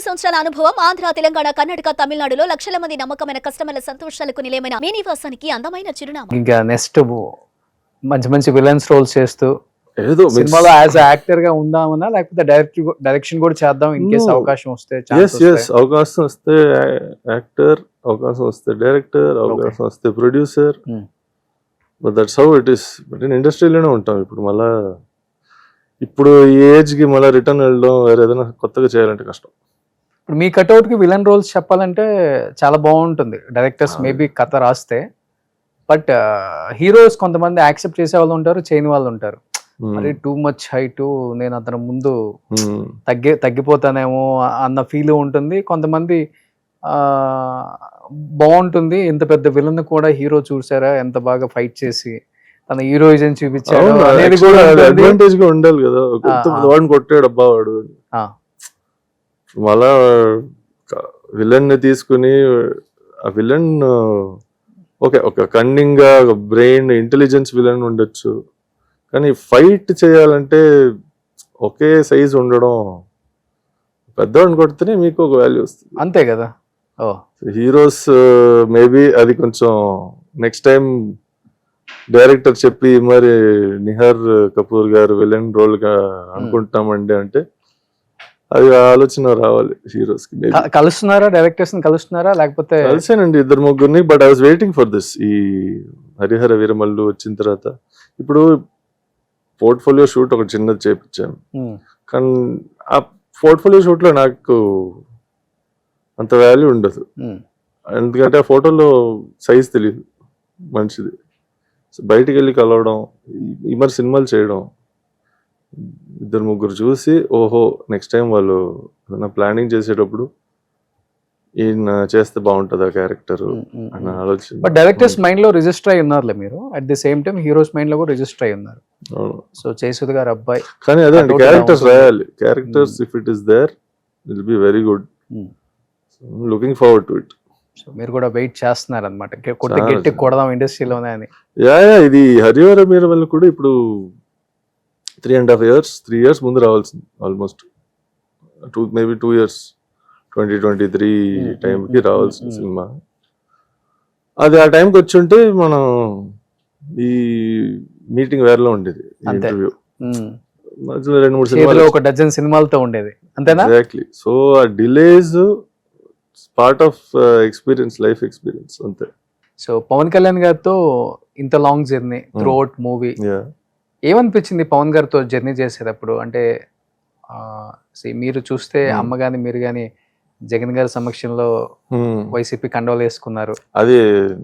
15 సంవత్సరాల అనుభవం ఆంధ్ర, తెలంగాణ, కర్ణాటక, తమిళనాడులో లక్షల మంది నమ్మకమైన కస్టమర్ల సంతోషాలకు నిలయమైన మీ నివాసానికి అందమైన చిరునామా. ఇంకా నెక్స్ట్ మంచి మంచి విలన్స్ రోల్స్ చేస్తూ ఏదో సినిమాలో యాజ్ యాక్టర్ గా ఉందామన్నా లేకపోతే డైరెక్షన్ కూడా చేద్దాం ఇన్ కేస్ అవకాశం వస్తే అవకాశం వస్తే యాక్టర్, అవకాశం వస్తే డైరెక్టర్, అవకాశం వస్తే producer. But that's how it is. But నేను ఇండస్ట్రీలోనే ఉంటాం ఇప్పుడు. మళ్ళా ఇప్పుడు ఈ ఏజ్ కి మళ్ళీ రిటర్న్ వెళ్ళడం, వేరే ఏదైనా కొత్తగా చేయాలంటే కష్టం. ఇప్పుడు మీ కట్అవుట్ కి విలన్ రోల్స్ చెప్పాలంటే చాలా బాగుంటుంది. డైరెక్టర్స్ మేబీ కథ రాస్తే, బట్ హీరోస్ కొంతమంది యాక్సెప్ట్ చేసే వాళ్ళు ఉంటారు, చేయని వాళ్ళు ఉంటారు. మరి టూ మచ్ హైట్, నేను అతను ముందు తగ్గిపోతానేమో అన్న ఫీల్ ఉంటుంది. కొంతమంది బాగుంటుంది, ఇంత పెద్ద విలన్ కూడా హీరో చూసారా ఎంత బాగా ఫైట్ చేసి తన హీరోయిజం చూపించాడు అనేది కూడా అడ్వాంటేజ్ గా ఉండాలి కదా. వాడిని కొట్టాడు అబ్బా వాడు, మళ్ళా విలన్ ని తీసుకుని ఆ విలన్ ఒక కన్నింగ్ గా బ్రెయిన్ ఇంటెలిజెన్స్ విలన్ ఉండొచ్చు, కానీ ఫైట్ చేయాలంటే ఒకే సైజ్ ఉండడం, పెద్దవాడిని కొడితేనే మీకు ఒక వాల్యూ వస్తుంది. అంతే కదా. హీరోస్ మేబీ అది కొంచెం నెక్స్ట్ టైం డైరెక్టర్ చెప్పి మరి నిహార్ కపూర్ గారు విలన్ రోల్ గా అనుకుంటామండి అంటే అది ఆలోచన రావాలి హీరోస్ కి. కలుస్తున్నారా డైరెక్టర్స్ ని కలుస్తున్నారా లేకపోతే? కలిసానండి ఇద్దరు ముగ్గురిని, but I was waiting for this. ఈ హరిహర వీరమల్లు వచ్చిన తర్వాత ఇప్పుడు పోర్ట్ఫోలియో షూట్ ఒక చిన్నది చేపించాను, కానీ ఆ పోర్ట్ఫోలియో షూట్ లో నాకు అంత వాల్యూ ఉండదు. ఎందుకంటే ఆ ఫోటోలో సైజ్ తెలియదు మనిషిది. బయటికి వెళ్ళి కలవడం, ఈ మరి సినిమాలు చేయడం, ఇద్దరు ముగ్గురు చూసి ఓహో నెక్స్ట్ టైం వాళ్ళు ప్లానింగ్ చేసేటప్పుడు ఈయన చేస్తే బాగుంటుంది ఆ క్యారెక్టర్ అన్న ఆలోచన. బట్ డైరెక్టర్స్ మైండ్ లో రిజిస్టర్ అయి ఉన్నారు మీరు, at the same time heroes mind లో కూడా రిజిస్టర్ అయి ఉన్నారు. సో జయసుధ గారు అబ్బాయి, కానీ అదే అండి క్యారెక్టర్స్ రాయాలి. Characters if it is there it will be very good. Looking forward to it. So మీరు కూడా వెయిట్ చేస్తున్నారు అనమాట, గట్టి కొడదాం ఇండస్ట్రీలోనే అని. ఇది హరిహర వీరమల్లు కూడా ఇప్పుడు 3 years ముందు రావాల్సింది, ఆల్మోస్ట్ మేబీ 2 years 2023 టైంకి రావాల్సిన సినిమా. అది ఆ టైంకి వచ్చి ఉంటే మనం ఈ మీటింగ్ వేరేలో ఉండేది, ఇంటర్వ్యూ 2-3 సినిమాలు, ఒక డజన్ సినిమాలతో ఉండేది అంతేనా? ఎగ్జాక్ట్లీ. సో ఆ delays part of experience, life experience అంతే. సో పవన్ కళ్యాణ్ గారితో ఇంత long journey through out movie, ఏమనిపించింది పవన్ గారితో జర్నీ చేసేటప్పుడు? అంటే మీరు చూస్తే అమ్మ గాని మీరు గాని జగన్ గారి సమక్షంలో వైసీపీ కండోలు వేసుకున్నారు. అది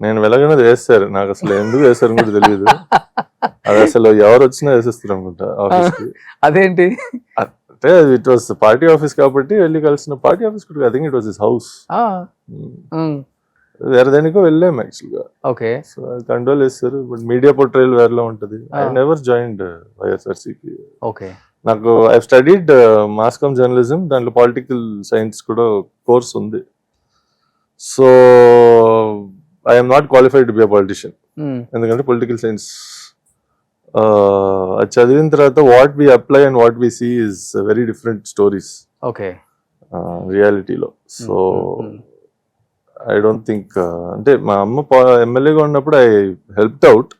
నేను వెళ్ళగానే వేస్తారు, నాకు అసలు ఎందుకు వేస్తారు కూడా తెలియదు. అది అసలు ఎవరు వచ్చినా వేసేస్తారు అనుకుంటా ఆఫీస్కి. అదేంటి అంటే ఇట్ వాస్ పార్టీ ఆఫీస్ కాబట్టి వెళ్ళి కలిసిన. పార్టీ ఆఫీస్ కూడా I think it was his house. వేరే దానికో వెళ్ళాము యాక్చువల్గా. ఓకే. సో కండోల్ వేస్తారు, బట్ మీడియా పోర్ట్రేల్ వేరేలో ఉంటుంది. ఐ నెవర్ జాయిన్డ్ వైఎస్ఆర్సీకి. ఓకే. నాకు I studied mass comm journalism, దాంట్లో పొలిటికల్ సైన్స్ కూడా కోర్స్ ఉంది. So I'm not qualified to be a politician, ఎందుకంటే పొలిటికల్ సైన్స్ అది చదివిన తర్వాత what we apply and what we see is very different stories. Okay. రియాలిటీలో. So I don't think, అంటే మా అమ్మ ఎమ్మెల్యేగా ఉన్నప్పుడు ఐ హెల్ప్డ్ అవుట్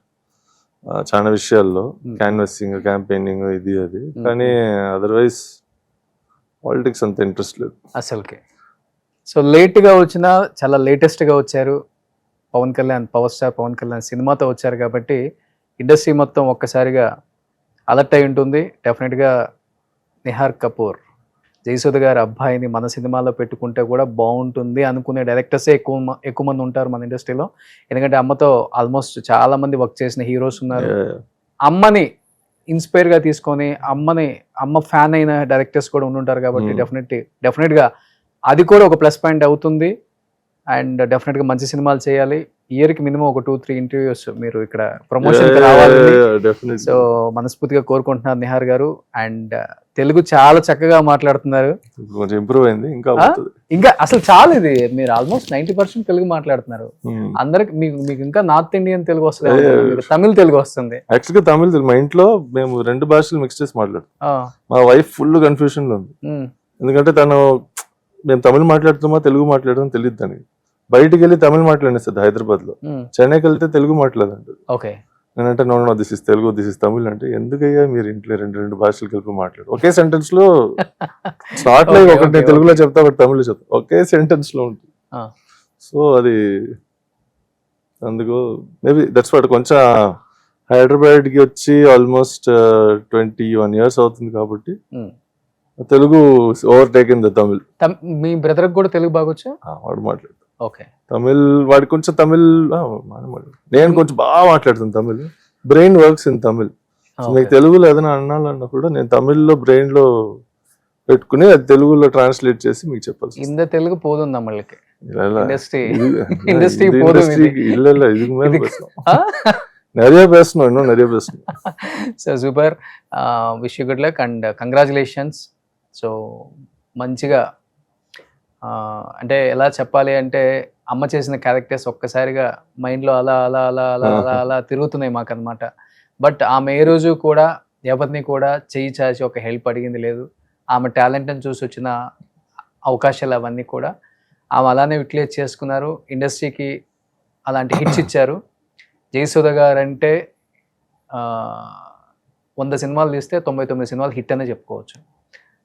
చాలా విషయాల్లో, క్యాన్వసింగ్, క్యాంపెయినింగ్, ఇది అది, కానీ అదర్వైజ్ పాలిటిక్స్ అంత ఇంట్రెస్ట్ లేదు అసలుకి. సో లేట్గా వచ్చినా చాలా లేటెస్ట్గా వచ్చారు పవన్ కళ్యాణ్, పవర్ స్టార్ పవన్ కళ్యాణ్ సినిమాతో వచ్చారు కాబట్టి ఇండస్ట్రీ మొత్తం ఒక్కసారిగా అలర్ట్ అయి ఉంటుంది. డెఫినెట్గా నిహార్ కపూర్ జయసుధ గారి అబ్బాయిని మన సినిమాలో పెట్టుకుంటే కూడా బాగుంటుంది అనుకునే డైరెక్టర్సే ఎక్కువ మంది ఉంటారు మన ఇండస్ట్రీలో. ఎందుకంటే అమ్మతో ఆల్మోస్ట్ చాలా మంది వర్క్ చేసిన హీరోస్ ఉన్నారు. అమ్మని ఇన్స్పైర్ గా తీసుకొని అమ్మ ఫ్యాన్ అయిన డైరెక్టర్స్ కూడా ఉండుంటారు కాబట్టి డెఫినెట్గా అది కూడా ఒక ప్లస్ పాయింట్ అవుతుంది. అండ్ డెఫినెట్గా మంచి సినిమాలు చేయాలి. ఇయర్కి మినిమం ఒక 2-3 ఇంటర్వ్యూస్ మీరు ఇక్కడ ప్రమోషన్ రావాలి. సో మనస్ఫూర్తిగా కోరుకుంటున్నారు నిహార్ గారు. అండ్ తెలుగు చాలా చక్కగా మాట్లాడుతున్నారు, ఇంప్రూవ్ అయింది ఇంకా అసలు చాలా. ఇది మీరు ఆల్మోస్ట్ 90% తెలుగు మాట్లాడుతున్నారు. అందరికి మీకు ఇంకా నార్త్ ఇండియన్ తెలుగు వస్తుంది, తమిళ తెలుగు వస్తుంది. యాక్చువల్గా తమిళ మా ఇంట్లో మేము 2 భాషలు మిక్స్ చేసి మాట్లాడుతాం. మా వైఫ్ ఫుల్ కన్ఫ్యూజన్ లో ఉంది, ఎందుకంటే తను మేము తమిళ్ మాట్లాడుతామా తెలుగు మాట్లాడదాం తెలియదు దానికి. బయటికి వెళ్ళి తమిళ్ మాట్లాడేస్తుంది హైదరాబాద్లో, చెన్నైకి వెళ్తే తెలుగు మాట్లాడంటుంది. ఓకే, నేనంటే no this is Telugu, this is Tamil అంటే, ఎందుకయ్యా మీరు ఇంట్లో రెండు భాషలు కలిపి మాట్లాడు, ఒకే సెంటెన్స్ లో స్టార్ట్ లో ఒకటి నేను తెలుగులో చెప్తా ఒకటి తమిళ్లో చెప్తా, ఒకే సెంటెన్స్ లో ఉంటుంది. సో అది అందుకు మేబీ దట్స్ వాట్. కొంచెం హైదరాబాద్ కి వచ్చి ఆల్మోస్ట్ 21 years అవుతుంది కాబట్టి Telugu overtake in the Tamil. Me brother కూడా తెలుగు బాగొచ్చు? వాడు మాట్లాడతాడు. ఓకే, తమిళ్ వాడికి కొంచెం తమిళ్, నేను కొంచెం బాగా మాట్లాడుతాను Tamil. Brain works in Tamil. మీకు తెలుగులో ఏదైనా అన్నాలన్నా కూడా నేను తమిళ్లో బ్రెయిన్ లో పెట్టుకుని అది తెలుగులో ట్రాన్స్లేట్ చేసి మీకు చెప్పాలి. இந்த தெலுங்கு போதும் நம்மளுக்கு. இண்டஸ்ட்ரி இல்ல இல்ல இதுக்கு மேல பேசணும், நிறைய பேசணும், இன்னும் நிறைய பேசணும். So super, wish you good luck and congratulations. So మంచిగా అంటే ఎలా చెప్పాలి అంటే అమ్మ చేసిన క్యారెక్టర్స్ ఒక్కసారిగా మైండ్లో అలా అలా అలా అలా అలా అలా తిరుగుతున్నాయి మాకు అనమాట. బట్ ఆమె ఏ రోజు కూడా ఎవరిని కూడా చేయి చాచి ఒక హెల్ప్ అడిగింది లేదు. ఆమె టాలెంట్ని చూసి వచ్చిన అవకాశాలు అవన్నీ కూడా ఆమె అలానే యూటిలైజ్ చేసుకున్నారు. ఇండస్ట్రీకి అలాంటి హిట్స్ ఇచ్చారు. జయసుధ గారు అంటే 100 సినిమాలు తీస్తే 99 సినిమాలు హిట్ అనే చెప్పుకోవచ్చు.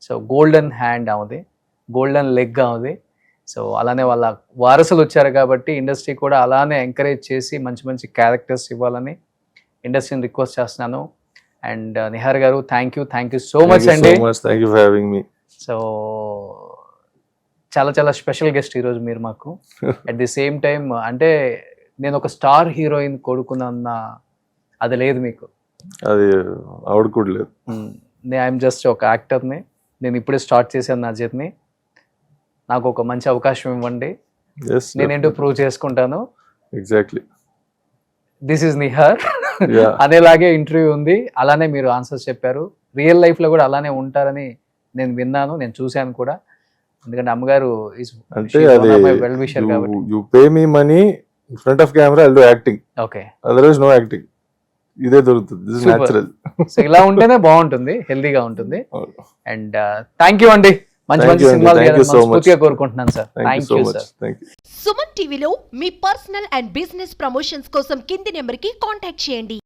సో గోల్డెన్ హ్యాండ్ అవుది, గోల్డెన్ లెగ్ అవుది. సో అలానే వాళ్ళ వారసులు వచ్చారు కాబట్టి ఇండస్ట్రీ కూడా అలానే ఎంకరేజ్ చేసి మంచి మంచి క్యారెక్టర్స్ ఇవ్వాలని ఇండస్ట్రీని రిక్వెస్ట్ చేస్తున్నాను. అండ్ నిహార్ గారు థ్యాంక్ యూ సో మచ్ అండి. సో చాలా చాలా స్పెషల్ గెస్ట్ ఈరోజు మీరు మాకు. అట్ ది సేమ్ టైం అంటే నేను ఒక స్టార్ హీరోయిన్ కొడుకున్న అది లేదు మీకు, అది ఆవిడ కూడా లేదు. ఐఎమ్ జస్ట్ ఒక యాక్టర్ని, నేను ఇప్పుడే స్టార్ట్ చేశాను నా జర్నీ. నాకు ఒక మంచి అవకాశం ఇవ్వండి, నేనేంటో ప్రూవ్ చేసుకుంటాను. ఎగ్జాక్ట్లీ, దిస్ ఈజ్ నిహార్ అనేలాగే ఇంటర్వ్యూ ఉంది. అలానే మీరు ఆన్సర్స్ చెప్పారు. రియల్ లైఫ్లో కూడా అలానే ఉంటారని నేను విన్నాను, నేను చూశాను కూడా. ఎందుకంటే అమ్మగారు వెల్ విషర్ కాబట్టి. You pay me money in front of camera, I'll do acting. Okay, otherwise no acting. ఇదే దొరుకుతుంది, దిస్ ఇస్ నేచురల్. సో ఇలా ఉంటేనే బాగుంటుంది, హెల్దీగా ఉంటుంది. అండ్ థ్యాంక్ యూ అండి, మంచి మంచి సినిమాలు పూర్తిగా కోరుకుంటున్నాను sir. Thank you sir. Suman టీవీలో మీ పర్సనల్ అండ్ బిజినెస్ ప్రమోషన్స్ కోసం కింది నెంబర్కి కాంటాక్ట్ చేయండి.